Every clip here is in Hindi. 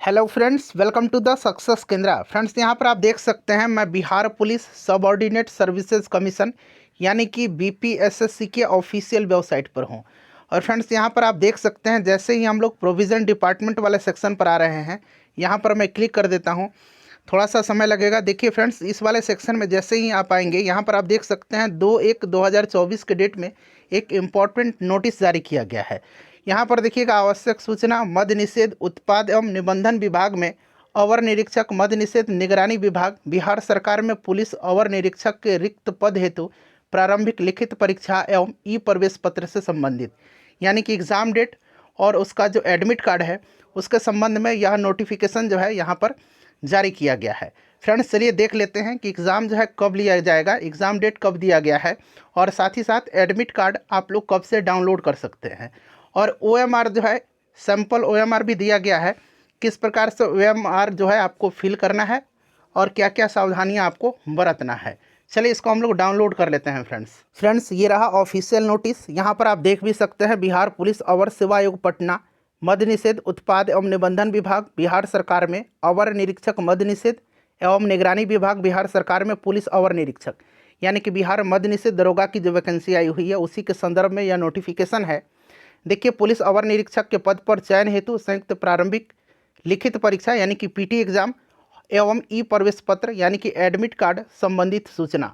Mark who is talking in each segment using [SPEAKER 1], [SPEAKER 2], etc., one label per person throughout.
[SPEAKER 1] Hello friends, welcome to the success Kendra. Friends, यहाँ पर आप देख सकते हैं मैं Bihar police subordinate services commission यानी कि बीपीएसएससी के ऑफिशियल वेबसाइट पर हूँ। और फ्रेंड्स, यहाँ पर आप देख सकते हैं जैसे ही हम लोग प्रोविज़न डिपार्टमेंट वाले सेक्शन पर आ रहे हैं, यहाँ पर मैं क्लिक कर देता हूँ। थोड़ा सा समय लगेगा। देखिए फ्रेंड्स, इस वाले सेक्शन में जैसे ही आप आएंगे, यहाँ पर आप देख सकते हैं 2/1/2024 के डेट में एक इम्पॉर्टेंट नोटिस जारी किया गया है। यहाँ पर देखिएगा, आवश्यक सूचना मद्य निषेध उत्पाद एवं निबंधन विभाग में अवर निरीक्षक मद्य निषेध निगरानी विभाग बिहार सरकार में पुलिस अवर निरीक्षक के रिक्त पद हेतु प्रारंभिक लिखित परीक्षा एवं ई प्रवेश पत्र से संबंधित यानी कि एग्ज़ाम डेट और उसका जो एडमिट कार्ड है उसके संबंध में यह नोटिफिकेशन जो है यहाँ पर जारी किया गया है। फ्रेंड्स, चलिए देख लेते हैं कि एग्ज़ाम जो है कब लिया जाएगा, एग्ज़ाम डेट कब दिया गया है और साथ ही साथ एडमिट कार्ड आप लोग कब से डाउनलोड कर सकते हैं। और OMR जो है, सैम्पल OMR भी दिया गया है, किस प्रकार से OMR जो है आपको फिल करना है और क्या क्या सावधानियां आपको बरतना है। चलिए इसको हम लोग डाउनलोड कर लेते हैं। फ्रेंड्स, ये रहा ऑफिशियल नोटिस। यहाँ पर आप देख भी सकते हैं, बिहार पुलिस अवर सेवा आयोग पटना मद्य निषेध उत्पाद एवं निबंधन विभाग बिहार सरकार में अवर निरीक्षक मद्य निषेध एवं निगरानी विभाग बिहार सरकार में पुलिस अवर निरीक्षक यानी कि बिहार मद्य निषेध दरोगा की जो वैकेंसी आई हुई है उसी के संदर्भ में यह नोटिफिकेशन है। देखिए, पुलिस अवर निरीक्षक के पद पर चयन हेतु संयुक्त प्रारंभिक लिखित परीक्षा यानी कि पीटी एग्जाम एवं ई प्रवेश पत्र यानी कि एडमिट कार्ड संबंधित सूचना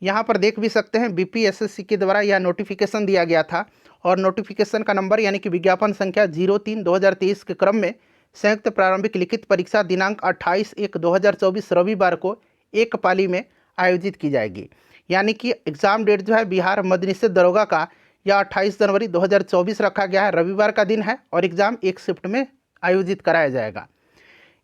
[SPEAKER 1] यहाँ पर देख भी सकते हैं। बीपीएसएससी के द्वारा यह नोटिफिकेशन दिया गया था और नोटिफिकेशन का नंबर यानी कि विज्ञापन संख्या 03/2023 के क्रम में संयुक्त प्रारंभिक लिखित परीक्षा दिनांक 28/1/2024 रविवार को एक पाली में आयोजित की जाएगी। यानी कि एग्ज़ाम डेट जो है बिहार मद्य निषेध दरोगा का यह 28 जनवरी 2024 रखा गया है, रविवार का दिन है और एग्ज़ाम एक शिफ्ट में आयोजित कराया जाएगा।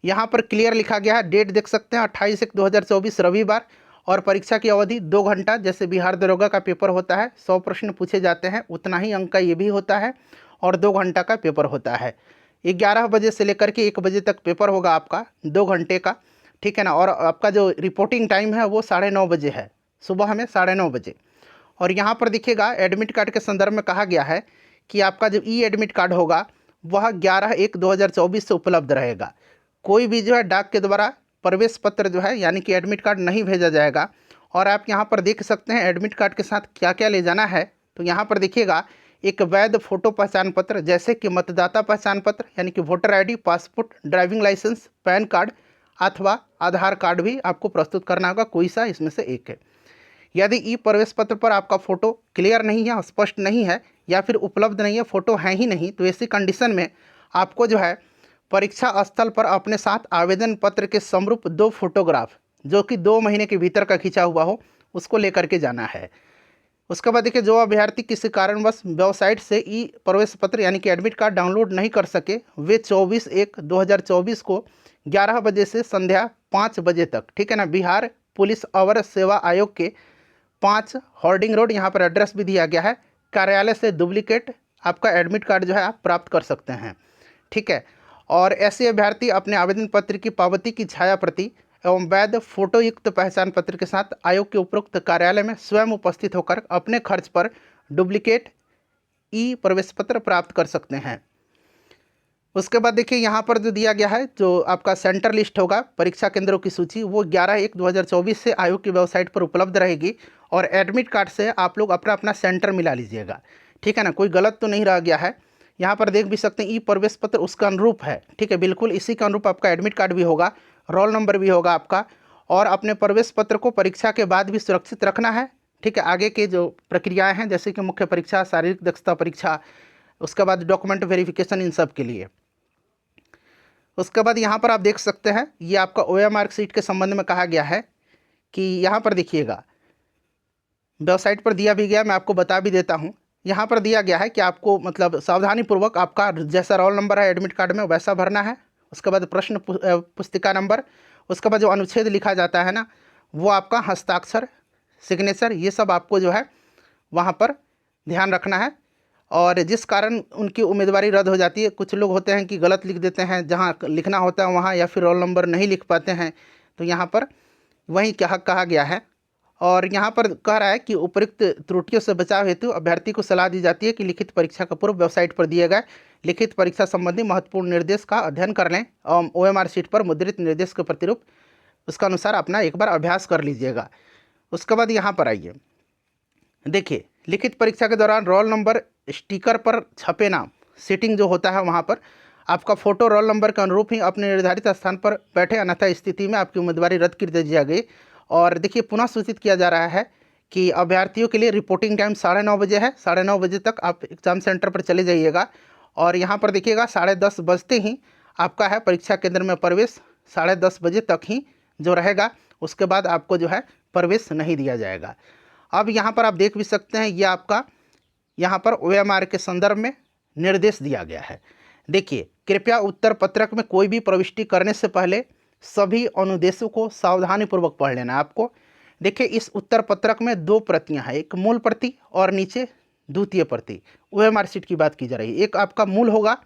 [SPEAKER 1] यहाँ पर क्लियर लिखा गया है, डेट देख सकते हैं 28/1/2024 रविवार और परीक्षा की अवधि 2 घंटा। जैसे बिहार दरोगा का पेपर होता है 100 प्रश्न पूछे जाते हैं, उतना ही अंक का ये भी होता है और 2 घंटा का पेपर होता है। 11 बजे से लेकर के 1 बजे तक पेपर होगा आपका 2 घंटे का, ठीक है ना। और आपका जो रिपोर्टिंग टाइम है वो 9:30 बजे है, सुबह में 9:30 बजे। और यहाँ पर देखिएगा, एडमिट कार्ड के संदर्भ में कहा गया है कि आपका जो ई एडमिट कार्ड होगा वह 11/1/2024 से उपलब्ध रहेगा। कोई भी जो है डाक के द्वारा प्रवेश पत्र जो है यानी कि एडमिट कार्ड नहीं भेजा जाएगा। और आप यहाँ पर देख सकते हैं एडमिट कार्ड के साथ क्या क्या ले जाना है। तो यहाँ पर देखिएगा, एक वैध फोटो पहचान पत्र जैसे कि मतदाता पहचान पत्र यानी कि voter ID, passport, driving licence, PAN card अथवा आधार कार्ड भी आपको प्रस्तुत करना होगा, कोई सा इसमें से एक है। यदि ई प्रवेश पत्र पर आपका फ़ोटो क्लियर नहीं है, स्पष्ट नहीं है या फिर उपलब्ध नहीं है, फ़ोटो है ही नहीं, तो ऐसी कंडीशन में आपको जो है परीक्षा स्थल पर अपने साथ आवेदन पत्र के समरूप 2 फोटोग्राफ जो कि 2 महीने के भीतर का खींचा हुआ हो उसको लेकर के जाना है। उसके बाद देखिए, जो अभ्यर्थी किसी कारणवश वेबसाइट से ई प्रवेश पत्र यानी कि एडमिट कार्ड डाउनलोड नहीं कर सके, वे 24/1/2024 को 11 बजे से संध्या 5 बजे तक, ठीक है ना, बिहार पुलिस अवर सेवा आयोग के 5 हॉर्डिंग रोड, यहाँ पर एड्रेस भी दिया गया है, कार्यालय से डुप्लीकेट आपका एडमिट कार्ड जो है आप प्राप्त कर सकते हैं, ठीक है। और ऐसे अभ्यर्थी अपने आवेदन पत्र की पावती की छाया प्रति एवं वैध फोटोयुक्त पहचान पत्र के साथ आयोग के उपरोक्त कार्यालय में स्वयं उपस्थित होकर अपने खर्च पर डुप्लीकेट ई प्रवेश पत्र प्राप्त कर सकते हैं। उसके बाद देखिए, यहाँ पर जो दिया गया है, जो आपका सेंटर लिस्ट होगा परीक्षा केंद्रों की सूची, वो 11/1/2024 से आयोग की वेबसाइट पर उपलब्ध रहेगी और एडमिट कार्ड से आप लोग अपना अपना सेंटर मिला लीजिएगा, ठीक है ना, कोई गलत तो नहीं रह गया है। यहाँ पर देख भी सकते हैं ई प्रवेश पत्र उसका अनुरूप है, ठीक है, बिल्कुल इसी के अनुरूप आपका एडमिट कार्ड भी होगा, रोल नंबर भी होगा आपका। और अपने प्रवेश पत्र को परीक्षा के बाद भी सुरक्षित रखना है, ठीक है। आगे के जो प्रक्रियाएँ हैं जैसे कि मुख्य परीक्षा, शारीरिक दक्षता परीक्षा, उसके बाद डॉक्यूमेंट वेरिफिकेशन, इन सब के लिए। उसके बाद यहाँ पर आप देख सकते हैं, ये आपका OMR सीट के संबंध में कहा गया है कि यहाँ पर देखिएगा, वेबसाइट पर दिया भी गया, मैं आपको बता भी देता हूँ। यहाँ पर दिया गया है कि आपको मतलब सावधानीपूर्वक आपका जैसा रोल नंबर है एडमिट कार्ड में वैसा भरना है। उसके बाद प्रश्न पुस्तिका नंबर, उसके बाद जो अनुच्छेद लिखा जाता है ना, वो आपका हस्ताक्षर, सिग्नेचर, ये सब आपको जो है वहाँ पर ध्यान रखना है। और जिस कारण उनकी उम्मीदवारी रद्द हो जाती है, कुछ लोग होते हैं कि गलत लिख देते हैं जहाँ लिखना होता है वहाँ, या फिर रोल नंबर नहीं लिख पाते हैं, तो यहाँ पर वही क्या कहा गया है, और यहाँ पर कह रहा है कि उपयुक्त त्रुटियों से बचाव हेतु अभ्यर्थी को सलाह दी जाती है कि लिखित परीक्षा का पूर्व वेबसाइट पर दिए गए लिखित परीक्षा संबंधी महत्वपूर्ण निर्देश का अध्ययन कर लें और OMR शीट पर मुद्रित निर्देश के प्रतिरूप उसका अनुसार अपना एक बार अभ्यास कर लीजिएगा। उसके बाद यहाँ पर आइए, देखिए लिखित परीक्षा के दौरान रोल नंबर स्टिकर पर छपे नाम सीटिंग जो होता है वहाँ पर आपका फ़ोटो रोल नंबर के अनुरूप ही अपने निर्धारित स्थान पर बैठे, अन्यथा स्थिति में आपकी उम्मीदवारी रद्द कर दी जाएगी। और देखिए पुनः सूचित किया जा रहा है कि अभ्यर्थियों के लिए रिपोर्टिंग टाइम 9:30 बजे है। 9:30 बजे तक आप एग्ज़ाम सेंटर पर चले जाइएगा और यहाँ पर देखिएगा 10:30 बजते ही आपका है परीक्षा केंद्र में प्रवेश। 10:30 बजे तक ही जो रहेगा, उसके बाद आपको जो है प्रवेश नहीं दिया जाएगा। अब यहाँ पर आप देख भी सकते हैं, ये आपका यहाँ पर OMR के संदर्भ में निर्देश दिया गया है। देखिए कृपया उत्तर पत्रक में कोई भी प्रविष्टि करने से पहले सभी अनुदेशों को सावधानीपूर्वक पढ़ लेना है आपको। देखिए इस उत्तर पत्रक में 2 प्रतियां हैं, एक मूल प्रति और नीचे द्वितीय प्रति। OMR शीट की बात की जा रही है। एक आपका मूल होगा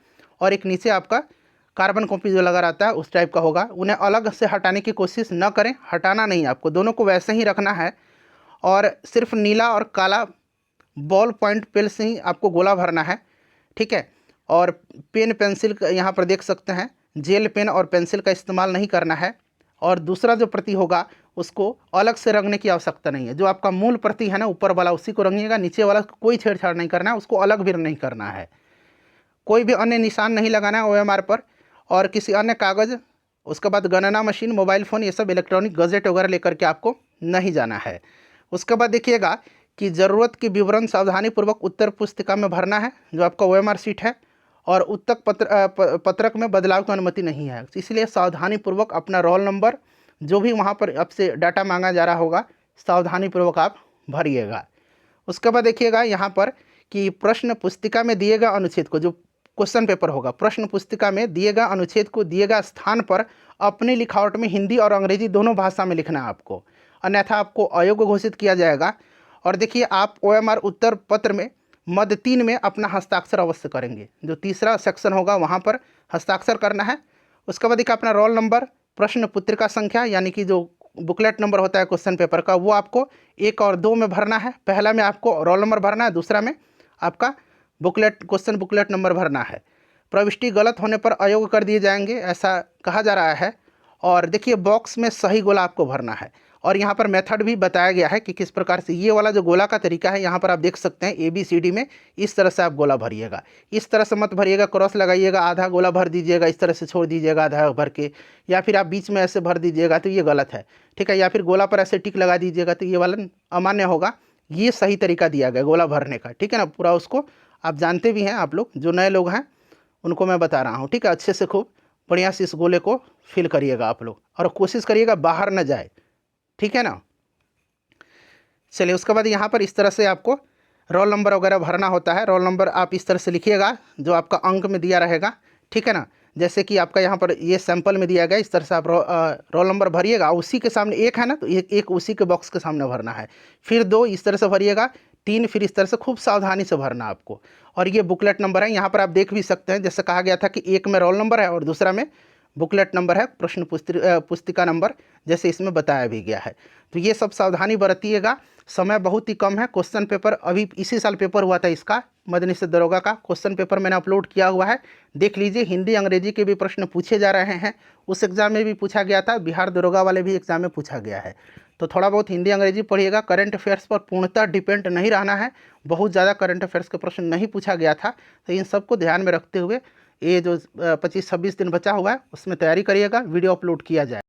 [SPEAKER 1] और एक नीचे आपका कार्बन कॉपी जो लगा रहता है उस टाइप का होगा। उन्हें अलग से हटाने की कोशिश न करें, हटाना नहीं, आपको दोनों को वैसे ही रखना है और सिर्फ नीला और काला बॉल पॉइंट पेन से ही आपको गोला भरना है, ठीक है। और पेन पेंसिल यहाँ पर देख सकते हैं, जेल पेन और पेंसिल का इस्तेमाल नहीं करना है। और दूसरा जो प्रति होगा उसको अलग से रंगने की आवश्यकता नहीं है। जो आपका मूल प्रति है ना ऊपर वाला, उसी को रंगिएगा, नीचे वाला कोई छेड़छाड़ नहीं करना है, उसको अलग भी नहीं करना है। कोई भी अन्य निशान नहीं लगाना है OMR पर और किसी अन्य कागज़, उसके बाद गणना मशीन, मोबाइल फ़ोन, ये सब इलेक्ट्रॉनिक गजेट वगैरह लेकर के आपको नहीं जाना है। उसके बाद देखिएगा कि ज़रूरत के विवरण सावधानीपूर्वक उत्तर पुस्तिका में भरना है जो आपका OMR शीट है, और उत्तर पत्रक में बदलाव की अनुमति नहीं है। इसलिए सावधानीपूर्वक अपना रोल नंबर जो भी वहाँ पर आपसे डाटा मांगा जा रहा होगा सावधानीपूर्वक आप भरिएगा। उसके बाद देखिएगा यहाँ पर कि प्रश्न पुस्तिका में दिए गए अनुच्छेद को, जो क्वेश्चन पेपर होगा, प्रश्न पुस्तिका में दिए गए अनुच्छेद को दिए गए स्थान पर अपनी लिखावट में हिंदी और अंग्रेजी दोनों भाषा में लिखना है आपको, अन्यथा आपको अयोग्य घोषित किया जाएगा। और देखिए आप OMR उत्तर पत्र में मद 3 में अपना हस्ताक्षर अवश्य करेंगे। जो तीसरा सेक्शन होगा वहाँ पर हस्ताक्षर करना है। उसके बाद देखिए अपना रोल नंबर, प्रश्न पुत्रिका संख्या यानी कि जो बुकलेट नंबर होता है क्वेश्चन पेपर का, वो आपको 1 और 2 में भरना है। पहला में आपको रोल नंबर भरना है, दूसरा में आपका क्वेश्चन बुकलेट नंबर भरना है। प्रविष्टि गलत होने पर अयोग्य कर दिए जाएंगे, ऐसा कहा जा रहा है। और देखिए बॉक्स में सही गोला आपको भरना है। और यहाँ पर मेथड भी बताया गया है कि किस प्रकार से ये वाला जो गोला का तरीका है, यहाँ पर आप देख सकते हैं ABCD में इस तरह से आप गोला भरिएगा। इस तरह से मत भरिएगा, क्रॉस लगाइएगा, आधा गोला भर दीजिएगा, इस तरह से छोड़ दीजिएगा आधा भर के, या फिर आप बीच में ऐसे भर दीजिएगा तो ये गलत है, ठीक है। या फिर गोला पर ऐसे टिक लगा दीजिएगा तो ये वाला अमान्य होगा। ये सही तरीका दिया गया गोला भरने का, ठीक है ना। पूरा उसको आप जानते भी हैं, आप लोग जो नए लोग हैं उनको मैं बता रहा हूँ, ठीक है। अच्छे से खूब बढ़िया से इस गोले को फिल करिएगा आप लोग, और कोशिश करिएगा बाहर न जाए, ठीक है ना। चलिए उसके बाद यहाँ पर इस तरह से आपको रोल नंबर वगैरह भरना होता है। रोल नंबर आप इस तरह से लिखिएगा जो आपका अंक में दिया रहेगा, ठीक है ना। जैसे कि आपका यहाँ पर ये सैंपल में दिया गया, इस तरह से आप रोल नंबर भरिएगा। उसी के सामने 1 है ना, तो एक उसी के बॉक्स के सामने भरना है। फिर 2 इस तरह से भरिएगा, 3 फिर इस तरह से खूब सावधानी से भरना आपको। और ये बुकलेट नंबर है, यहाँ पर आप देख भी सकते हैं, जैसे कहा गया था कि 1 में रोल नंबर है और दूसरा में बुकलेट नंबर है, प्रश्न पुस्तिका नंबर, जैसे इसमें बताया भी गया है। तो ये सब सावधानी बरतिएगा। समय बहुत ही कम है। क्वेश्चन पेपर अभी इसी साल पेपर हुआ था इसका, मद्यनिषेध दरोगा का क्वेश्चन पेपर मैंने अपलोड किया हुआ है, देख लीजिए। हिंदी अंग्रेजी के भी प्रश्न पूछे जा रहे हैं। उस एग्ज़ाम में भी पूछा गया था, बिहार दरोगा वाले भी एग्ज़ाम में पूछा गया है। तो थोड़ा बहुत हिंदी अंग्रेजी पढ़िएगा। करंट अफेयर्स पर पूर्णतः डिपेंड नहीं रहना है, बहुत ज़्यादा करंट अफेयर्स के प्रश्न नहीं पूछा गया था। तो इन सबको ध्यान में रखते हुए ये जो 25-26 दिन बचा हुआ है उसमें तैयारी करिएगा। वीडियो अपलोड किया जाए।